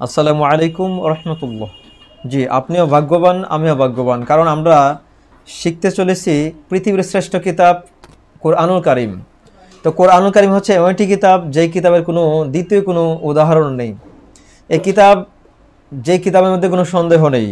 আসসালামু আলাইকুম রহমতুল্লাহ। জি, আপনিও ভাগ্যবান, আমিও ভাগ্যবান, কারণ আমরা শিখতে চলেছি পৃথিবীর শ্রেষ্ঠ কিতাব কোরআনুল কারিম। তো কোরআনুল কারিম হচ্ছে এমন একটি কিতাব যেই কিতাবের কোনো দ্বিতীয় কোনো উদাহরণ নেই। এই কিতাব, যেই কিতাবের মধ্যে কোনো সন্দেহ নেই,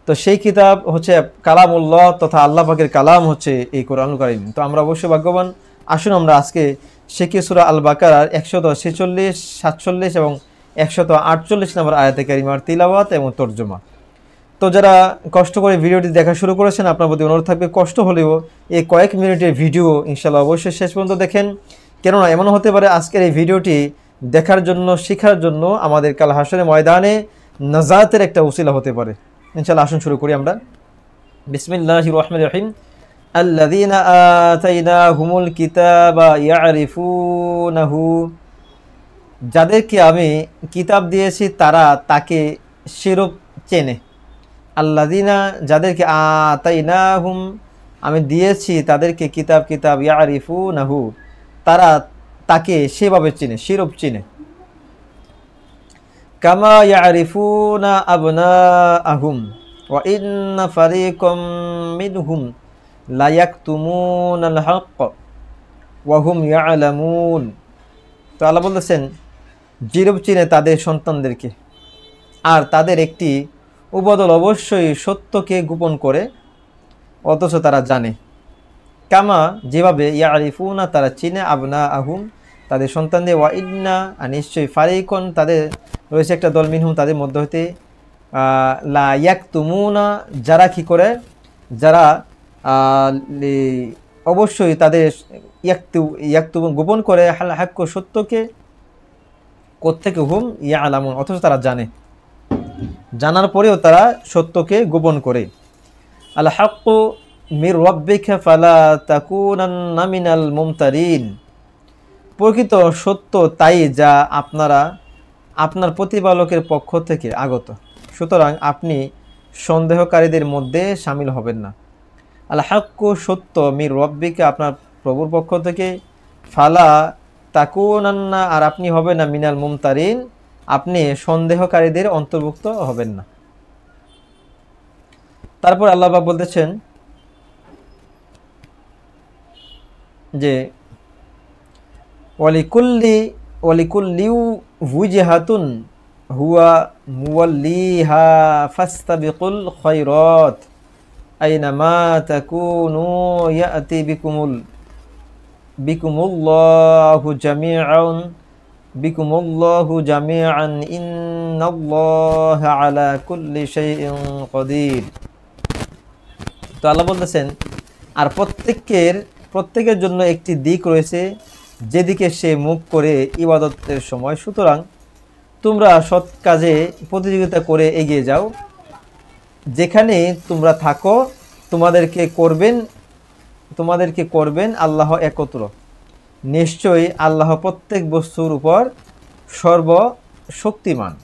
তো সেই কিতাব হচ্ছে কালামুল্লাহ তথা আল্লাহ পাকের কালাম হচ্ছে এই কোরআনুল কারিম। তো আমরা অবশ্যই ভাগ্যবান। আসুন আমরা আজকে শিখি সূরা আল বাকারার 146, 47 এবং 148 নম্বর আয়াতে কারিমার তিলাওয়াত এবং তর্জমা। তো যারা কষ্ট করে ভিডিওটি দেখা শুরু করেছেন, আপনার প্রতি অনুরোধ থাকবে কষ্ট হলেও এই কয়েক মিনিটের ভিডিও ইনশাল্লাহ অবশ্যই শেষ পর্যন্ত দেখেন। কেননা এমন হতে পারে আজকের এই ভিডিওটি দেখার জন্য, শেখার জন্য আমাদের কাল হাশরের ময়দানে নাজাতের একটা উসিলা হতে পারে। ইনশাল্লাহ আসুন শুরু করি আমরা। বিসমিল্লাহির রহমানির রহিম। আল্লাযীনা আতাইনাহুমুল কিতাবা ইয়ারিফুনাহু, যাদেরকে আমি কিতাব দিয়েছি তারা তাকে শিরূপ চেনে। আল্লাযীনা, যাদেরকে আতাইনাহুম আমি দিয়েছি তাদেরকে কিতাব ইয়ারিফুনাহু, তারা তাকে সেভাবে চেনে, শিরূপ চেনে। কামা ইয়ারিফুনা আবনাআহুম ওয়া ইন্না ফারীকাম মিনহুম লা ইয়াকতুমুনাল হক ওয়া হুম ইয়ালামুন। তো আল্লাহ বলতেছেন, যেরূপ চিনে তাদের সন্তানদেরকে, আর তাদের একটি উপাদল অবশ্যই সত্যকে গোপন করে, অথচ তারা জানে। কামা, যেভাবে ইয়ারিফুনা তারা চিনে, আবনা আহুম তাদের সন্তানদের, ওয়া ইন্না আর নিশ্চয়ই, ফারিকুন তাদের রয়েছে একটা দল, মিনহুম তাদের মধ্য হতে, লা ইয়াকতুমুনা যারা কি করে, যারা অবশ্যই তাদের ইয়াকতুমুন গোপন করে, হাল হাক্য সত্যকে, কোত্থেকে, হুম ইয়ালামুন অথচ তারা জানে, জানার পরেও তারা সত্যকে গোপন করে। আল হাক্কু মির রাব্বিকা ফালা তাকুনান্না মিনাল মুমতারিন, প্রকৃত সত্য তাই যা আপনার প্রতিপালকের পক্ষ থেকে আগত, সুতরাং আপনি সন্দেহকারীদের মধ্যে শামিল হবেন না। আল হাক্কু সত্য, মির রাব্বিকা আপনার প্রভুর পক্ষ থেকে, ফালা তাকুনান্না আর আপনি হবেন না, মিনাল মুমতারিন আপনি সন্দেহকারীদের অন্তর্ভুক্ত হবেন না। তারপর আল্লাহ পাক বলতেছেন যে ওয়ালিকুল্লি ওয়াজহাতুন হুয়া মুওয়াল্লিহা ফাস্তাবিকুল খায়রাত আইনামা তাকুনু ইয়াতি বিকুমুল্লাহু জামিআন ইন্নাল্লাহা আলা কুল্লি শাইইন কাদির। তো আল্লাহ বলতেছেন, আর প্রত্যেকের জন্য একটি দিক রয়েছে যেদিকে সে মুখ করে ইবাদতের সময়, সুতরাং তোমরা সৎ কাজে প্রতিযোগিতা করে এগিয়ে যাও। যেখানে তোমরা থাকো তোমাদেরকে করবেন আল্লাহ একত্র, নিশ্চয়ই আল্লাহ প্রত্যেক বস্তুর উপর সর্বশক্তিমান।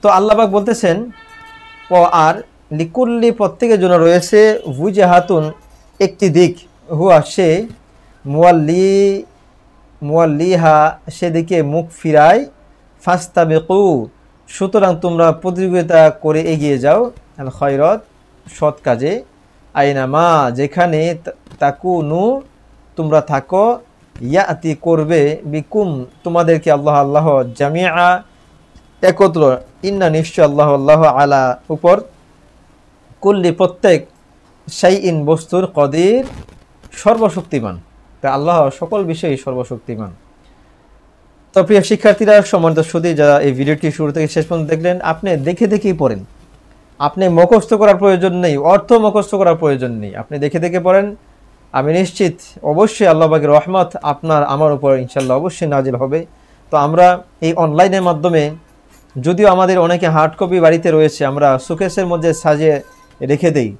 তো আল্লাহ পাক বলতেছেন, আর লিকুল্লি প্রত্যেকের জন্য রয়েছে ওয়াজহাতুন একটি দিক, হুয়া সে মুওয়াল্লিহা সেদিকে মুখ ফিরায়, ফাস্তাবিকু সুতরাং তোমরা প্রতিযোগিতা করে এগিয়ে যাও, আল খায়রাত সৎ কাজে, আইনামা যেখানে, তাকুনু তোমরা থাকো, ইয়াতি করবে, বিকুম তোমাদেরকে, আল্লাহ জামিআ একত্র, ইন্না নিশ্চয় আল্লাহ আলা উপর, কুল্লি প্রত্যেক, শাইইন বস্তুর, কদির সর্বশক্তিমান। তা আল্লাহ সকল বিষয়ে সর্বশক্তিমান। তো প্রিয় শিক্ষার্থীরা, সম্মানিত সুধী যারা এই ভিডিওটি শুরু থেকে শেষ পর্যন্ত দেখলেন, আপনি দেখে দেখেই পড়েন, আপনি মুখস্থ করার প্রয়োজন নেই, অর্থ মুখস্থ করার প্রয়োজন নেই, আপনি দেখে দেখে পড়েন। আমি নিশ্চিত অবশ্যই আল্লাহ পাকের রহমত আপনার আমার উপর ইনশাল্লাহ অবশ্যই নাজিল হবে। তো আমরা এই অনলাইনের মাধ্যমে, যদিও আমাদের অনেকে হার্ড কপি বাড়িতে রয়েছে, আমরা সুকেসের মধ্যে সাজিয়ে রেখে দেই,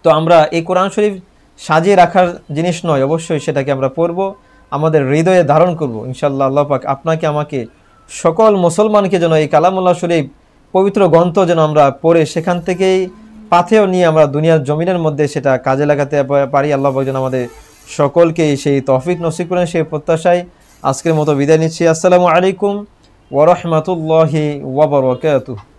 তো আমরা এই কোরআন শরীফ সাজিয়ে রাখার জিনিস নয়, অবশ্যই সেটাকে আমরা পড়ব, আমাদের হৃদয়ে ধারণ করব ইনশাল্লাহ। আল্লাহ পাক আপনাকে আমাকে সকল মুসলমানকে যেন এই কালামুল্লাহ শরীফ পবিত্র গ্রন্থ যেন আমরা পড়ে সেখান থেকেই পাথেও নিয়ে আমরা দুনিয়ার জমিনের মধ্যে সেটা কাজে লাগাতে পারি। আল্লাহ পাক যেন আমাদের সকলকে সেই তৌফিক নসিব করেন, সেই প্রত্যাশায় আজকের মতো বিদায় নিচ্ছি। আসসালামু আলাইকুম ওয়া রাহমাতুল্লাহি ওয়া বারাকাতুহু।